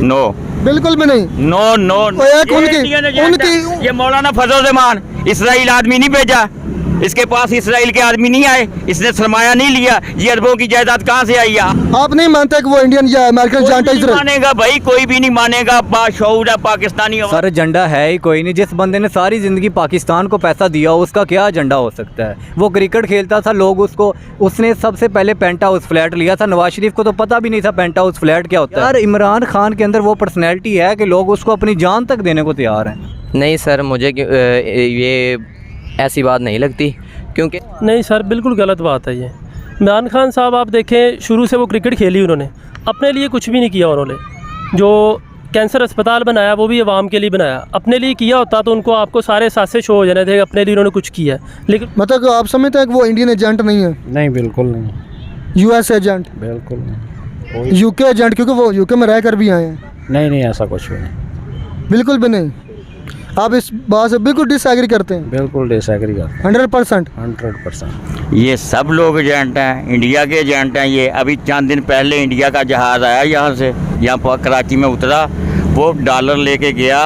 No, बिल्कुल भी नहीं। No no. एक उनकी ये मौलाना फजल रहमान इसराइल आदमी नहीं भेजा, इसके पास इसराइल के आदमी नहीं आए, इसने सरमाया नहीं लिया, ये अरबों की जायदाद कहाँ से आई? आप नहीं मानते कि वो इंडियन या अमेरिकन एजेंट है इसराइल? मानेगा भाई, कोई भी नहीं मानेगा। बाशऊर है पाकिस्तानी। सर एजेंडा है ही कोई नहीं। जिस बंदे ने सारी ज़िंदगी पाकिस्तान को पैसा दिया उसका क्या एजेंडा हो सकता है? वो क्रिकेट खेलता था, लोग उसको, उसने सबसे पहले पेंट हाउस फ्लैट लिया था। नवाज शरीफ को तो पता भी नहीं था पेंट हाउस फ्लैट क्या होता है। यार इमरान खान के अंदर वो पर्सनैलिटी है कि लोग उसको अपनी जान तक देने को तैयार हैं। नहीं सर, मुझे ये ऐसी बात नहीं लगती, क्योंकि नहीं सर, बिल्कुल गलत बात है ये। इमरान खान साहब आप देखें, शुरू से वो क्रिकेट खेली, उन्होंने अपने लिए कुछ भी नहीं किया। उन्होंने जो कैंसर अस्पताल बनाया वो भी अवाम के लिए बनाया। अपने लिए किया होता तो उनको आपको सारे सासे शो हो जाने थे, अपने लिए उन्होंने कुछ किया। लेकिन मतलब आप समझते हैं कि वो इंडियन एजेंट नहीं है? नहीं, बिल्कुल नहीं। US agent? बिल्कुल नहीं। UK agent? क्योंकि वो यूके में रह कर भी आए हैं। नहीं, ऐसा कुछ भी नहीं। बिल्कुल भी नहीं। आप इस बात से बिल्कुल डिसएग्री करते हैं? बिल्कुल डिसएग्री करते हैं। 100%? 100%। ये सब लोग एजेंट हैं, इंडिया के एजेंट हैं। ये अभी चंद दिन पहले इंडिया का जहाज़ आया यहाँ से, यहाँ पर कराची में उतरा, वो डॉलर लेके गया।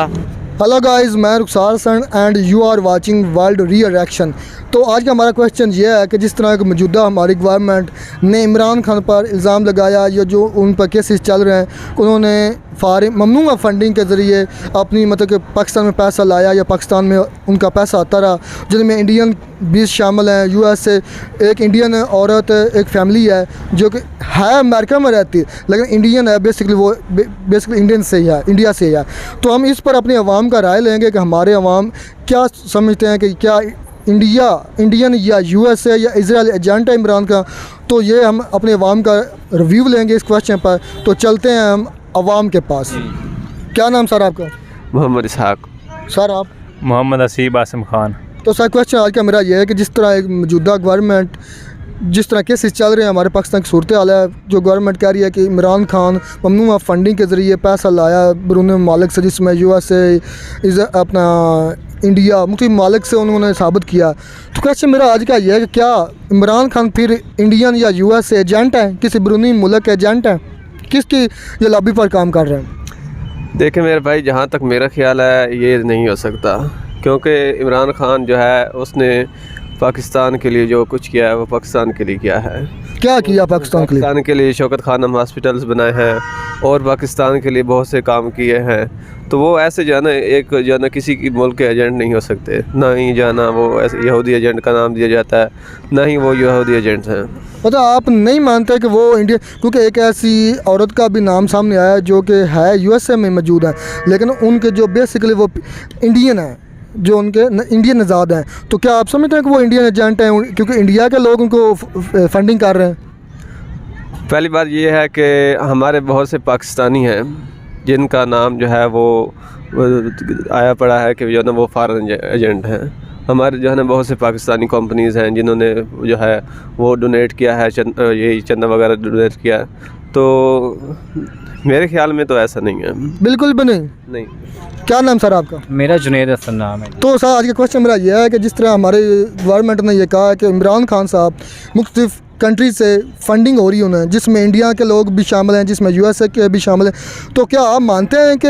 हेलो गाइस, मैं रुखसार सन and you are watching world reaction. तो आज का हमारा क्वेश्चन ये है कि जिस तरह की मौजूदा हमारी गवर्नमेंट ने इमरान खान पर इल्ज़ाम लगाया या जो उन पर केसेस चल रहे हैं, उन्होंने ममनूआ फंडिंग के ज़रिए अपनी मतलब कि पाकिस्तान में पैसा लाया या पाकिस्तान में उनका पैसा आता रहा, जिनमें इंडियन 20 शामिल हैं। यूएस से एक इंडियन औरत, एक फैमिली है जो कि है अमेरिका में रहती है लेकिन इंडियन है, बेसिकली वो बेसिकली इंडियन से ही है, इंडिया से ही है। तो हम इस पर अपनी आवाम का राय लेंगे कि हमारे अवाम क्या समझते हैं कि क्या इंडियन या यूएसए या इजराइल एजेंट है इमरान का। तो ये हम अपने अवाम का रिव्यू लेंगे इस क्वेश्चन पर। तो चलते हैं हम अवाम के पास। क्या नाम सर आपका? मोहम्मद इसहाक। सर आप? मोहम्मद असीब आसिम खान। तो सर क्वेश्चन आज का मेरा ये है कि जिस तरह एक मौजूदा गवर्नमेंट, जिस तरह केसेस चल रहे हैं हमारे पाकिस्तान की सूरत हाल है, जो गवर्नमेंट कह रही है कि इमरान खान ममनूआ फंडिंग के ज़रिए पैसा लाया बैरून ममालिक से, जिसमें यूएसए अपना इंडिया मुख्तलिफ ममालिक से उन्होंने साबित किया। तो क्वेश्चन मेरा आज का ये है कि क्या इमरान खान फिर इंडियन या यूएस एजेंट हैं, किसी बैरूनी मुल्क के एजेंट हैं, किसकी ये लॉबी पर काम कर रहे हैं? देखिए मेरे भाई, जहाँ तक मेरा ख्याल है ये नहीं हो सकता, क्योंकि इमरान खान जो है उसने पाकिस्तान के लिए जो कुछ किया है वो पाकिस्तान के लिए किया है। क्या किया पाकिस्तान के लिए? पाकिस्तान के लिए शौकत खानम हॉस्पिटल्स बनाए हैं और पाकिस्तान के लिए बहुत से काम किए हैं। तो वो ऐसे जो है ना, एक जो है ना किसी की मुल्क के एजेंट नहीं हो सकते। ना ही जो है ना वो ऐसे यहूदी एजेंट का नाम दिया जाता है, ना ही वो यहूदी एजेंट्स हैं। मतलब आप नहीं मानते कि वो इंडिया, क्योंकि एक ऐसी औरत का भी नाम सामने आया जो कि है यूएसए में मौजूद है लेकिन उनके जो बेसिकली वो इंडियन है, जो उनके इंडियन आज़ाद हैं। तो क्या आप समझते हैं कि वो इंडियन एजेंट हैं क्योंकि इंडिया के लोग उनको फंडिंग कर रहे हैं? पहली बात ये है कि हमारे बहुत से पाकिस्तानी हैं जिनका नाम जो है वो आया पड़ा है कि जो है ना वो फॉरेन एजेंट हैं। हमारे जो है ना बहुत से पाकिस्तानी कंपनीज़ हैं जिन्होंने जो है वो डोनेट किया है, यही चंदा वगैरह डोनेट किया। तो मेरे ख्याल में तो ऐसा नहीं है। बिल्कुल भी नहीं। क्या नाम सर आपका? मेरा जुनेद हसन नाम है। तो सर आज का क्वेश्चन मेरा यह है कि जिस तरह हमारे गवर्नमेंट ने यह कहा है कि इमरान खान साहब मुख्तलिफ कंट्री से फंडिंग हो रही है उन्हें, जिसमें इंडिया के लोग भी शामिल हैं, जिसमें यूएसए के भी शामिल हैं, तो क्या आप मानते हैं कि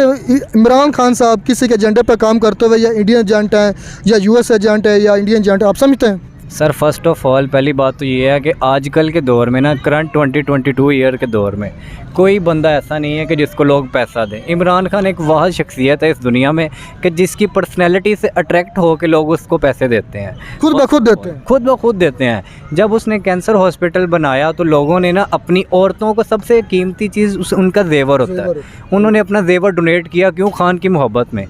इमरान खान साहब किसी के एजेंडे पर काम करते हुए या इंडियन एजेंट हैं या यूएस एजेंट है या इंडियन एजेंट है, आप समझते हैं? सर फर्स्ट ऑफ ऑल पहली बात तो ये है कि आजकल के दौर में ना, करंट 2022 ईयर के दौर में कोई बंदा ऐसा नहीं है कि जिसको लोग पैसा दें। इमरान खान एक वाहिद शख्सियत है इस दुनिया में कि जिसकी पर्सनैलिटी से अट्रैक्ट हो के लोग उसको पैसे देते हैं, खुद ब खुद देते हैं। जब उसने कैंसर हॉस्पिटल बनाया तो लोगों ने ना अपनी औरतों को, सबसे कीमती चीज़ उनका जेवर होता है, उन्होंने अपना जेवर डोनेट किया। क्यों? खान की मोहब्बत में।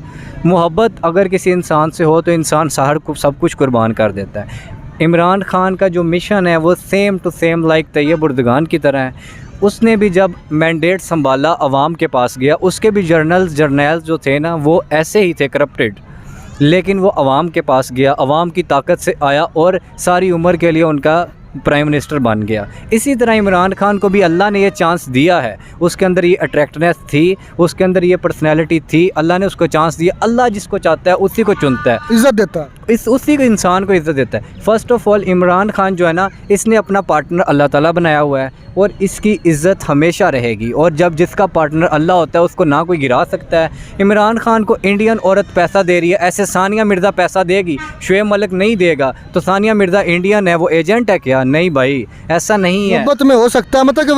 मोहब्बत अगर किसी इंसान से हो तो इंसान सब कुछ कुर्बान कर देता है। इमरान खान का जो मिशन है वो same to same like Tayyip Erdogan की तरह है। उसने भी जब मैंडेट संभाला अवाम के पास गया, उसके भी जर्नल्स जो थे ना वो ऐसे ही थे करप्टेड, लेकिन वो अवाम के पास गया, अवाम की ताकत से आया और सारी उम्र के लिए उनका प्राइम मिनिस्टर बन गया। इसी तरह इमरान खान को भी अल्लाह ने ये चांस दिया है, उसके अंदर ये अट्रैक्टनेस थी, उसके अंदर ये पर्सनैलिटी थी, अल्लाह ने उसको चांस दिया। अल्लाह जिसको चाहता है उसी को चुनता है, इज्जत देता है, उसी को इंसान को इज़्ज़त देता है। First of all Imran Khan जो है ना, इसने अपना पार्टनर अल्लाह ताला बनाया हुआ है और इसकी इज़्ज़त हमेशा रहेगी। और जब जिसका पार्टनर अल्लाह होता है उसको ना कोई गिरा सकता है। इमरान खान को इंडियन औरत पैसा दे रही है, ऐसे सानिया मिर्ज़ा पैसा देगी, शुएब मलिक नहीं देगा, तो सानिया मिर्ज़ा इंडियन है, वो एजेंट है क्या? नहीं भाई, ऐसा नहीं है। मोहब्बत में हो सकता है, मतलब कि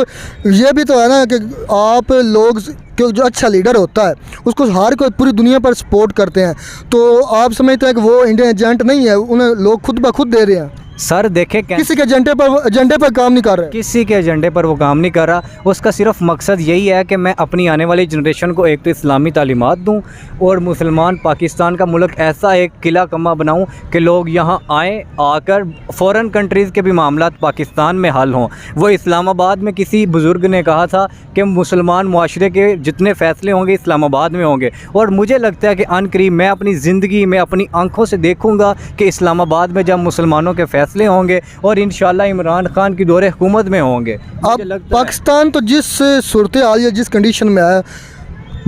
ये भी तो है ना कि आप लोग जो अच्छा लीडर होता है उसको हर कोई पूरी दुनिया पर सपोर्ट करते हैं, तो आप समझते हैं कि वो इंडियन एजेंट नहीं है, उन्हें लोग खुद ब खुद दे रहे हैं। सर देखे किसी के एजेंडे पर काम नहीं कर रहे, किसी के एजेंडे पर वो काम नहीं कर रहा। उसका सिर्फ मकसद यही है कि मैं अपनी आने वाली जनरेशन को एक तो इस्लामी तालीमात दूं और मुसलमान पाकिस्तान का मुल्क ऐसा एक किला कमा बनाऊं कि लोग यहाँ आएँ, आकर फ़ॉरेन कंट्रीज़ के भी मामलात पाकिस्तान में हल हों। वो इस्लामाबाद में किसी बुज़ुर्ग ने कहा था कि मुसलमान मुआशरे के जितने फ़ैसले होंगे इस्लामाबाद में होंगे, और मुझे लगता है कि अनकरीब मैं अपनी ज़िंदगी में अपनी आँखों से देखूँगा कि इस्लामाबाद में जब मुसलमानों के फैसले होंगे और इंशाल्लाह इमरान खान की दौरे हुकूमत में होंगे। अब पाकिस्तान तो जिस सूरत हाल है, जिस कंडीशन में है,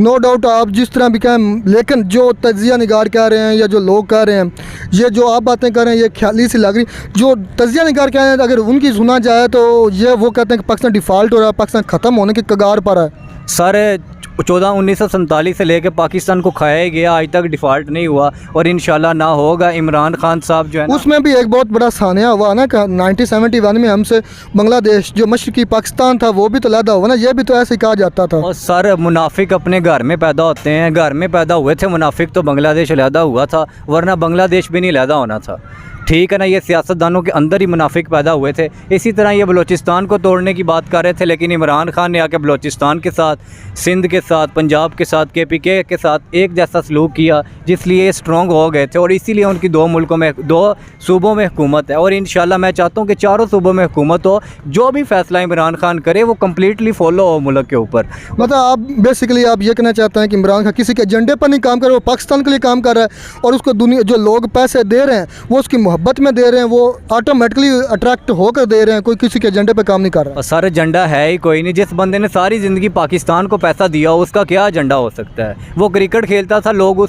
नो डाउट आप जिस तरह भी कहें, लेकिन जो तजिया निगार कह रहे हैं या जो लोग कह रहे हैं, ये जो आप बातें कर रहे हैं ये ख्याली सी लग रही। जो तजिया निगार कह रहे हैं अगर उनकी सुना जाए तो ये वो कहते हैं कि पाकिस्तान डिफ़ॉल्ट हो रहा है, पाकिस्तान ख़त्म होने की कगार पर है। सर 1947 से लेकर पाकिस्तान को खाया गया, आज तक डिफ़ॉल्ट नहीं हुआ और इंशाल्लाह ना होगा। इमरान खान साहब जो है ना, उसमें भी एक बहुत बड़ा सानिया हुआ ना कि 1971 में हमसे बांग्लादेश जो मशरकी पाकिस्तान था वो भी तो लैदा हुआ ना, ये भी तो ऐसे ही कहा जाता था। और सर मुनाफिक अपने घर में पैदा होते हैं, घर में पैदा हुए थे मुनाफिक तो बांग्लादेश लैदा हुआ था, वरना बांग्लादेश भी नहीं लैदा होना था। ठीक है ना, ये सियासतदानों के अंदर ही मुनाफिक पैदा हुए थे। इसी तरह ये बलूचिस्तान को तोड़ने की बात कर रहे थे, लेकिन इमरान खान ने आके बलूचिस्तान के साथ, सिंध के साथ, पंजाब के साथ, KPK के साथ एक जैसा सलूक किया, जिसलिए स्ट्रॉन्ग हो गए थे और इसीलिए उनकी 2 मुल्कों में 2 सूबों में हुकूमत है। और इंशाल्लाह मैं चाहता हूँ कि चारों सूबों में हुकूमत हो, जो भी फैसला इमरान खान करे वो कम्प्लीटली फॉलो हो मुल्क के ऊपर। मतलब आप बेसिकली आप ये कहना चाहते हैं कि इमरान खान किसी के एजेंडे पर नहीं काम कर रहा, वो पाकिस्तान के लिए काम कर रहा है और उसको दुनिया जो लोग पैसे दे रहे हैं वो उसकी मोहब्बत में दे रहे हैं, वो ऑटोमेटिकली अट्रैक्ट होकर दे रहे हैं, कोई किसी के एजेंडे पे काम नहीं कर रहा। और सर एजेंडा है ही कोई नहीं। जिस बंदे ने सारी ज़िंदगी पाकिस्तान को पैसा दिया उसका क्या एजेंडा हो सकता है? वो क्रिकेट खेलता था, लोग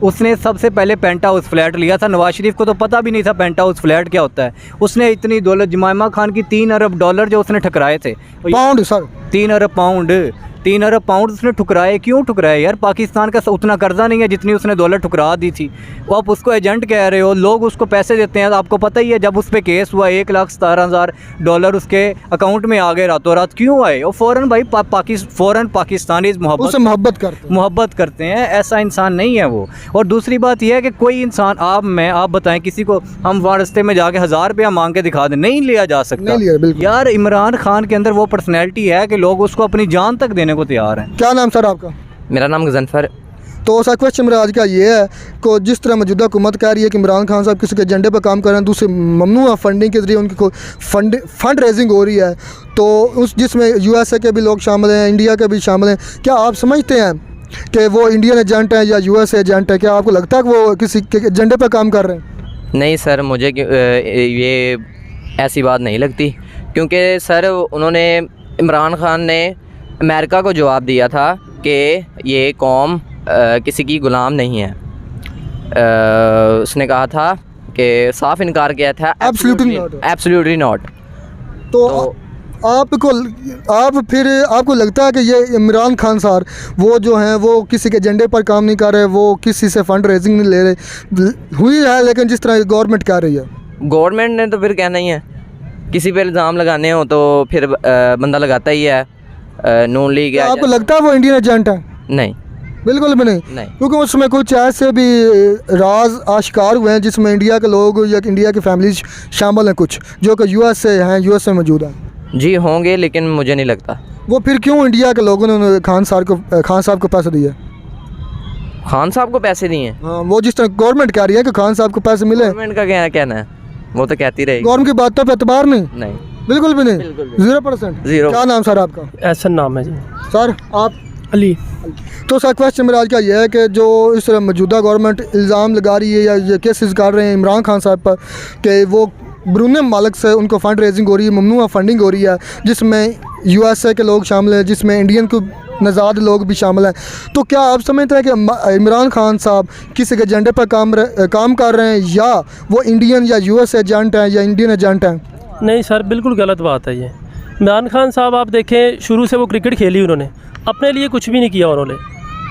उसने सबसे पहले पेंट हाउस फ्लैट लिया था। नवाज शरीफ को तो पता भी नहीं था पेंट हाउस फ्लैट क्या होता है। उसने इतनी दौलत, जमाइमा खान की $3 अरब जो उसने ठुकराए थे, पाउंड सर, 3 अरब पाउंड उसने ठुकराए। क्यों ठुकराए यार? पाकिस्तान का उतना कर्जा नहीं है जितनी उसने दौलत ठुकरा दी थी। वो आप उसको एजेंट कह रहे हो, लोग उसको पैसे देते हैं। आपको पता ही है जब उस पर केस हुआ $1,17,000 उसके अकाउंट में आ गए रातों रात। क्यों आए? वो फ़ौरन भाई फ़ौरन पाकिस्तानीज़ मोहब्बत करते हैं, ऐसा इंसान नहीं है वो। और दूसरी बात यह है कि कोई इंसान आप बताएं किसी को हम वहाँ रास्ते में जाके 1000 रुपया मांग के दिखा दें, नहीं लिया जा सकता यार। इमरान खान के अंदर वो पर्सनैलिटी है कि लोग उसको अपनी जान तक देने को तैयार हैं। क्या नाम सर आपका? मेरा नाम गजनफर। तो सर क्वेश्चन मेरा आज का ये है कि जिस तरह मौजूदा हुकूमत कह रही है कि इमरान खान साहब किसी के एजेंडे पर काम कर रहे हैं, दूसरे ममनू फंडिंग के ज़रिए उनकी फंड रेजिंग हो रही है, तो जिसमें USA के भी लोग शामिल हैं, इंडिया के भी शामिल हैं, क्या आप समझते हैं कि वो इंडियन एजेंट है या US एजेंट है? क्या आपको लगता है कि वो किसी के एजेंडे पर काम कर रहे हैं? नहीं सर, मुझे ये ऐसी बात नहीं लगती, क्योंकि सर उन्होंने, इमरान खान ने अमेरिका को जवाब दिया था कि ये कौम किसी की ग़ुलाम नहीं है। उसने कहा था कि साफ इनकार किया था, एब्सोल्युटली नॉट। तो आपको लगता है कि ये इमरान खान साहब वो जो हैं वो किसी के एजेंडे पर काम नहीं कर रहे, वो किसी से फंड रेजिंग नहीं ले रहे हुई है, लेकिन जिस तरह गवर्नमेंट कह रही है? गवर्नमेंट ने तो फिर कहना ही है, किसी पे इल्ज़ाम लगाने हो तो फिर बंदा लगाता ही है। नून लीग। आपको लगता है वो इंडियन एजेंट है? नहीं, बिल्कुल भी नहीं। क्योंकि उसमें कुछ ऐसे भी राज आश्कार हुए हैं जिसमें इंडिया के लोग या इंडिया की फैमिलीज शामिल हैं, कुछ जो कि USA हैं, US में मौजूद हैं। जी होंगे, लेकिन मुझे नहीं लगता। वो फिर क्यों इंडिया के लोगों ने खान साहब को पैसे दिए? खान साहब को पैसे दिए? हाँ, वो जिस तरह गवर्नमेंट कह रही है कि खान साहब को पैसे मिले। गवर्नमेंट का क्या कहना है? वो तो कहती रहेगी। गवर्नमेंट की बातों पर एतबार नहीं? नहीं, बिल्कुल भी नहीं, 0%। क्या नाम सर आपका? ऐसा नाम है जी। सर आप? अली। तो सर क्वेश्चन मेरा आज का यह है कि जो इस तरह मौजूदा गवर्नमेंट इल्ज़ाम लगा रही है या ये केसेस कर रहे हैं इमरान खान साहब पर कि वो बैरून मुल्क से उनको फ़ंड रेजिंग हो रही है, ममनुआ फंडिंग हो रही है, जिसमें USA के लोग शामिल हैं, जिसमें इंडियन को नज़ाद लोग भी शामिल हैं। तो क्या आप समझते हैं कि इमरान खान साहब किसी के एजेंडे पर काम कर रहे हैं, या वो इंडियन या US एजेंट हैं या इंडियन एजेंट हैं? नहीं सर, बिल्कुल गलत बात है ये। इमरान खान साहब आप देखें, शुरू से वो क्रिकेट खेली उन्होंने, अपने लिए कुछ भी नहीं किया उन्होंने।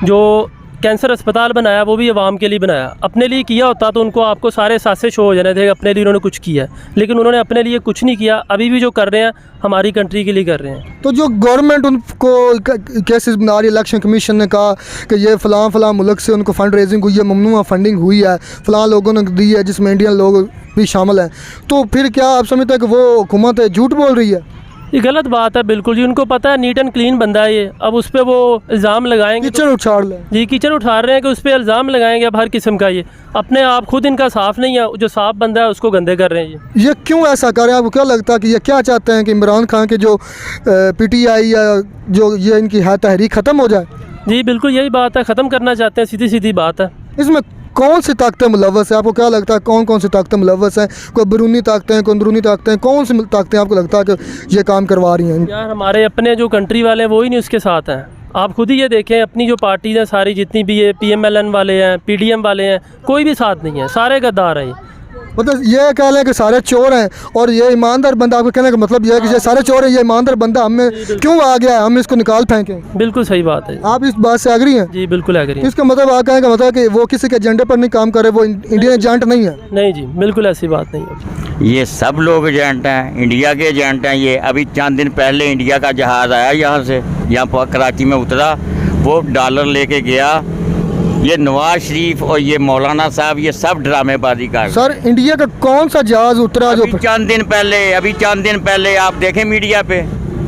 जो कैंसर अस्पताल बनाया वो भी अवाम के लिए बनाया, अपने लिए किया होता तो उनको आपको सारे सासे शो हो जाने थे, अपने लिए उन्होंने कुछ किया, लेकिन उन्होंने अपने लिए कुछ नहीं किया। अभी भी जो कर रहे हैं हमारी कंट्री के लिए कर रहे हैं। तो जो गवर्नमेंट उनको केसेस बना रही है, इलेक्शन कमीशन ने कहा कि ये फ़लाँ मुल्क से उनको फ़ंड रेजिंग हुई है, ममनुआ फंडिंग हुई है, फ़लाँ लोगों ने दी है, जिसमें इंडियन लोग भी शामिल हैं, तो फिर क्या आप समझते हैं कि वो हुकूमत झूठ बोल रही है? ये गलत बात है बिल्कुल जी। उनको पता है नीट एंड क्लीन बंदा है ये, अब उस पर वो इल्ज़ाम लगाएंगे। कीचड़ उछाड़ लें जी, कीचड़ उठा रहे हैं कि उस पर इल्ज़ाम लगाएंगे अब हर किस्म का। ये अपने आप खुद इनका साफ़ नहीं है, जो साफ़ बंदा है उसको गंदे कर रहे हैं ये क्यों ऐसा कर रहे हैं? आपको क्या लगता है कि ये क्या चाहते हैं कि इमरान खान के जो PTI या जो ये इनकी है तहरीक ख़त्म हो जाए? जी बिल्कुल यही बात है, ख़त्म करना चाहते हैं, सीधी सीधी बात है। इसमें कौन सी ताकतें मुलव्वस है? आपको क्या लगता है कौन कौन सी ताकतें मुलव्वस हैं? कोई बैरूनी ताकतें, कोई अंदरूनी ताकतें, कौन सी ताकतें आपको लगता है कि ये काम करवा रही हैं? यार हमारे अपने जो कंट्री वाले हैं वो ही नहीं उसके साथ हैं। आप खुद ही ये देखें, अपनी जो पार्टीज़ हैं सारी जितनी भी ये PMLN वाले हैं, PDM वाले हैं, कोई भी साथ नहीं है, सारे गद्दार हैं। मतलब ये कह लें कि सारे चोर हैं और ये ईमानदार बंदा, आपको कहने का मतलब ये है कि ये सारे चोर हैं, ये ईमानदार बंदा हमें क्यों आ गया है, हम इसको निकाल फेंकें? बिल्कुल सही बात है। आप इस बात से एग्री हैं? जी बिल्कुल एग्री हैं। इसका मतलब आप कहने का मतलब कि वो किसी के एजेंडे पर नहीं काम करे, वो इंडियन एजेंट नहीं है? नहीं जी, बिल्कुल ऐसी बात नहीं है। ये सब लोग एजेंट हैं, इंडिया के एजेंट हैं। ये अभी चंद दिन पहले इंडिया का जहाज़ आया यहाँ से, यहाँ पर कराची में उतरा, वो डॉलर लेके गया। ये नवाज शरीफ और ये मौलाना साहब ये सब ड्रामेबाजी कर रहे हैं। सर इंडिया का कौन सा जहाज उतरा जो अभी चंद दिन पहले आप देखें मीडिया पे,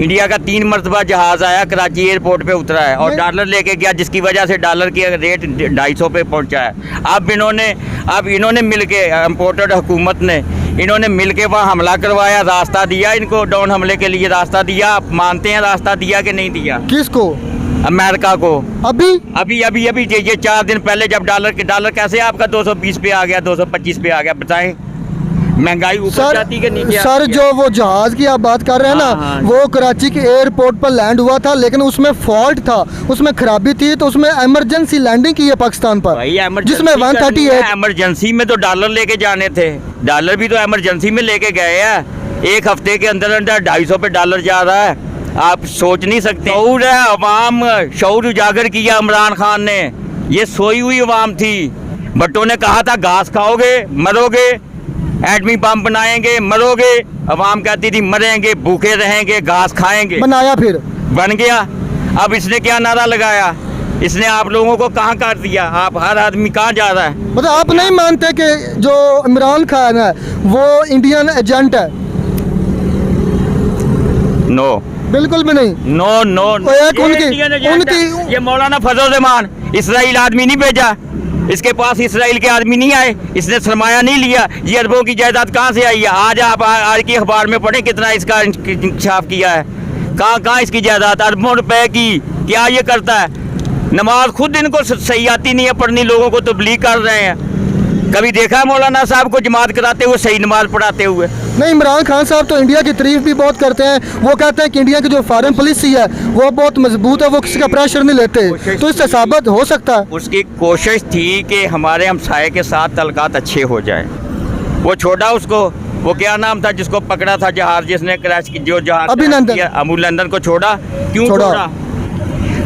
इंडिया का 3 मरतबा जहाज़ आया, कराची एयरपोर्ट पे उतरा है और डॉलर लेके गया, जिसकी वजह से डॉलर की रेट 250 पे पहुंचा है। अब इन्होंने मिलके, इम्पोर्टेड हुकूमत ने इन्होंने मिलके वहाँ हमला करवाया, रास्ता दिया इनको, डाउन हमले के लिए रास्ता दिया। आप मानते हैं रास्ता दिया कि नहीं दिया? किसको? अमेरिका को। अभी ये 4 दिन पहले जब डॉलर कैसे आपका 220 पे आ गया, 225 पे आ गया, बताएं महंगाई ऊपर जाती कि नीचे? सर जो वो जहाज की आप बात कर रहे हैं ना, वो कराची के एयरपोर्ट पर लैंड हुआ था, लेकिन उसमें फॉल्ट था, उसमें खराबी थी, तो उसमें इमरजेंसी लैंडिंग की है पाकिस्तान पर, जिसमें 138 इमरजेंसी में तो डॉलर लेके जाने थे, डॉलर भी तो इमरजेंसी में लेके गए हैं। 1 हफ्ते के अंदर 250 पे डॉलर जा रहा है, आप सोच नहीं सकते। शऊर है, अवाम शऊर उजागर किया इमरान खान ने। ये सोई हुई अवाम थी। भट्टो ने कहा था घास खाओगे मरोगे, एटमी बम बनाएंगे मरोगे, अवाम कहती थी मरेंगे, भूखे रहेंगे, घास खाएंगे। बनाया, फिर बन गया। अब इसने क्या नारा लगाया, इसने आप लोगों को कहाँ काट दिया? आप हर आदमी कहाँ जा रहा है? मतलब आप नहीं मानते कि जो इमरान खान है वो इंडियन एजेंट है? नो, बिल्कुल भी नहीं। नो ये मौलाना फजल रहमान इसराइल आदमी नहीं भेजा, इसके पास इसराइल के आदमी नहीं आए, इसने सरमाया नहीं लिया। ये अरबों की जायदाद कहाँ से आई है? आज की अखबार में पढ़े कितना इसका इंकशाफ किया है, कहाँ इसकी जायदाद अरबों रुपए की। क्या ये करता है? नमाज खुद इनको सही आती नहीं है पढ़नी, लोगों को तबलीग कर रहे हैं। कभी देखा है मौलाना साहब को जमात कराते हुए, सही नमाज पढ़ाते हुए? नहीं, इमरान खान साहब तो इंडिया की तारीफ भी बहुत करते हैं। वो कहते हैं कि इंडिया की जो फॉरेन पॉलिसी है वो बहुत मजबूत है, वो किसी का प्रेशर नहीं लेते। तो इससे साबित हो सकता है उसकी कोशिश थी कि हमारे हमसाये के साथ तल्कात अच्छे हो जाए। वो छोड़ा उसको, वो क्या नाम था जिसको पकड़ा था जहाज, जिसने क्रैश की, जो जहाज अभिनंदन को छोड़ा। क्यों छोड़ा?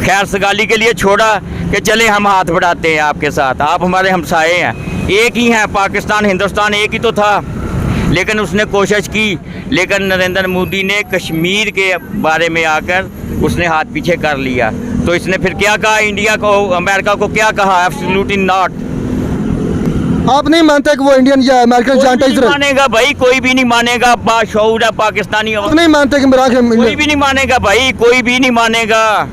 खैर सगाली के लिए छोड़ा कि चले हम हाथ बढ़ाते हैं आपके साथ, आप हमारे हमसाये हैं, एक ही हैं, पाकिस्तान हिंदुस्तान एक ही तो था। लेकिन उसने कोशिश की, लेकिन नरेंद्र मोदी ने कश्मीर के बारे में आकर उसने हाथ पीछे कर लिया। तो इसने फिर क्या कहा इंडिया को, अमेरिका को क्या कहा? Absolutely not. आप नहीं मानते कि वो इंडियन या अमेरिकन एजेंट है? मानेगा भाई, कोई भी नहीं मानेगा। बाशऊर है पाकिस्तानी, नहीं मानते कि कोई भी नहीं मानेगा भाई, कोई भी नहीं मानेगा।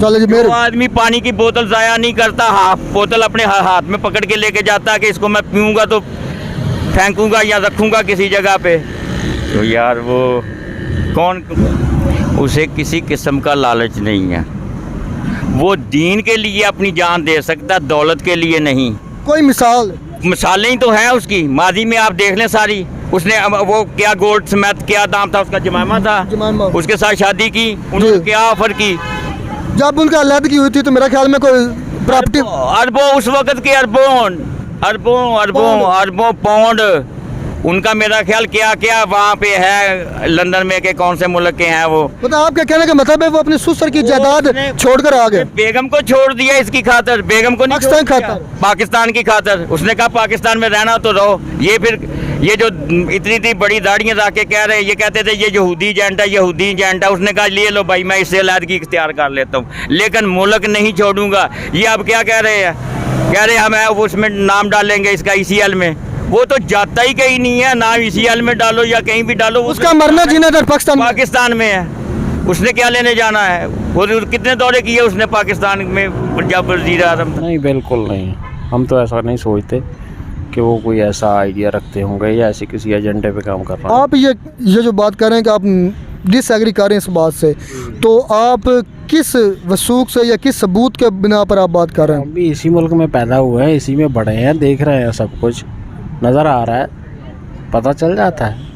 चलो जी, मेरे आदमी पानी की बोतल जाया नहीं करता, हाफ बोतल अपने हाथ में पकड़ के लेके जाता है कि इसको मैं पीऊँगा तो फेंकूँगा या रखूँगा किसी जगह पे। तो यार वो कौन, उसे किसी किस्म का लालच नहीं है। वो दीन के लिए अपनी जान दे सकता, दौलत के लिए नहीं। कोई मिसालें ही तो हैं उसकी, माजी में आप देख लें सारी। उसने वो क्या गोल्ड स्मिथ क्या नाम था उसका, जमामा था, जमामा। उसके साथ शादी की, उन्होंने जी। क्या ऑफर की, जब उनका अलहदगी हुई थी तो मेरा ख्याल में कोई प्रॉपर्टी अरबों उस वक्त के अरबों पाउंड उनका मेरा ख्याल क्या क्या वहाँ पे है लंदन में के कौन से मुल्क के हैं वो। मतलब आपके कहने का मतलब है वो अपनी ससुर की जायदाद छोड़कर आ गए बेगम को छोड़ दिया इसकी खातर, बेगम को नहीं पाकिस्तान छोड़ दिया, खातर। पाकिस्तान की खातर। उसने कहा पाकिस्तान में रहना तो रहो। ये फिर ये जो इतनी बड़ी दाढ़ियाँ ला के कह रहे हैं, ये कहते थे ये यहूदी एजेंट है, यहूदी एजेंट है। उसने कहा ले लो भाई मैं इससे अलहदगी इख्तियार कर लेता हूँ, लेकिन मुल्क नहीं छोड़ूंगा। ये अब क्या कह रहे हैं, कह रहे हम उसमें नाम डालेंगे इसका ECL में। वो तो जाता ही कहीं नहीं है, ना ECL में डालो या कहीं भी डालो, उसका मरना जीना था पाकिस्तान में है। उसने क्या लेने जाना है, वो कितने दौरे किए उसने पाकिस्तान में जब वज़ीर आज़म था। नहीं बिल्कुल नहीं, हम तो ऐसा नहीं सोचते कि वो कोई ऐसा आइडिया रखते होंगे या ऐसे किसी एजेंडे पे काम कर रहे हैं। आप ये जो बात कर रहे हैं कि आप डिसएग्री कर रहे हैं इस बात से, तो आप किस वसूख से या किस सबूत के बिना पर आप बात कर रहे हैं? हम भी इसी मुल्क में पैदा हुए हैं, इसी में बड़े हैं, देख रहे हैं, सब कुछ नज़र आ रहा है, पता चल जाता है।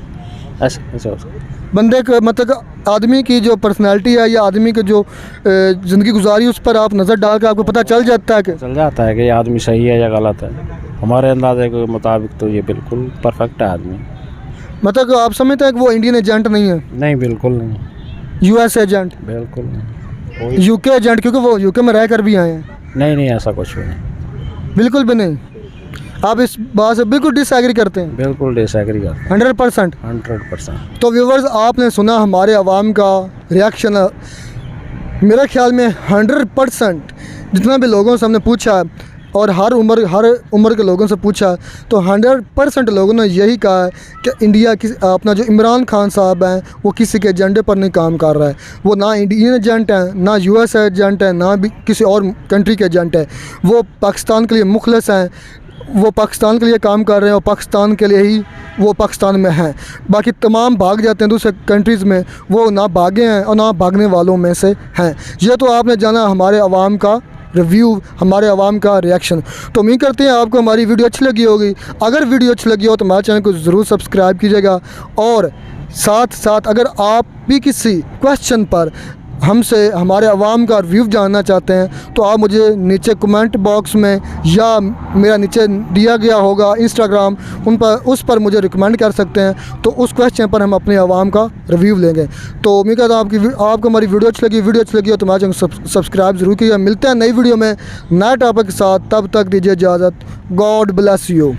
ऐसे कैसे हो सकता है? बंदे का मतलब आदमी की जो पर्सनैलिटी है या आदमी की जो ज़िंदगी गुजारी उस पर आप नज़र डाल कर आपको पता चल जाता है कि चल जाता है कि ये आदमी सही है या गलत है। हमारे अंदाजे के मुताबिक तो ये बिल्कुल परफेक्ट है आदमी। मतलब आप समझते हैं कि वो इंडियन एजेंट नहीं है, नहीं बिल्कुल नहीं, US एजेंट, बिल्कुल नहीं, UK एजेंट, क्योंकि वो UK में रह कर भी आए हैं? नहीं ऐसा कुछ भी नहीं, बिल्कुल भी नहीं। आप इस बात से बिल्कुल डिसएग्री करते हैं? बिल्कुल डिसएग्री करते 100%। 100%। तो व्यूवर्स आपने सुना हमारे अवाम का रिएक्शन। मेरे ख्याल में 100% जितना भी लोगों से हमने पूछा और हर उम्र के लोगों से पूछा तो 100% लोगों ने यही कहा है कि इंडिया की अपना जो इमरान खान साहब हैं वो किसी के एजेंडे पर नहीं काम कर रहा है। वो ना इंडियन एजेंट हैं, ना US एजेंट हैं, ना भी किसी और कंट्री के एजेंट है। वो पाकिस्तान के लिए मुखलस हैं, वो पाकिस्तान के लिए काम कर रहे हैं और पाकिस्तान के लिए ही वो पाकिस्तान में हैं। बाकी तमाम भाग जाते हैं दूसरे कंट्रीज़ में, वो ना भागे हैं और ना भागने वालों में से हैं। ये तो आपने जाना हमारे अवाम का रिव्यू, हमारे अवाम का रिएक्शन। तो उम्मीद करते हैं आपको हमारी वीडियो अच्छी लगी होगी। अगर वीडियो अच्छी लगी हो तो हमारे चैनल को ज़रूर सब्सक्राइब कीजिएगा, और साथ साथ अगर आप भी किसी क्वेश्चन पर हमसे हमारे अवाम का रिव्यू जानना चाहते हैं तो आप मुझे नीचे कमेंट बॉक्स में या मेरा नीचे दिया गया होगा इंस्टाग्राम, उस पर मुझे रिकमेंड कर सकते हैं। तो उस क्वेश्चन पर हम अपने अवाम का रिव्यू लेंगे। तो उम्मीद करता हूँ आपको हमारी वीडियो अच्छी लगी हो तो हमारे चैनल सब्सक्राइब ज़रूर कीजिए। मिलते हैं नई वीडियो में नए टॉपिक के साथ, तब तक दीजिए इजाज़त। God bless you.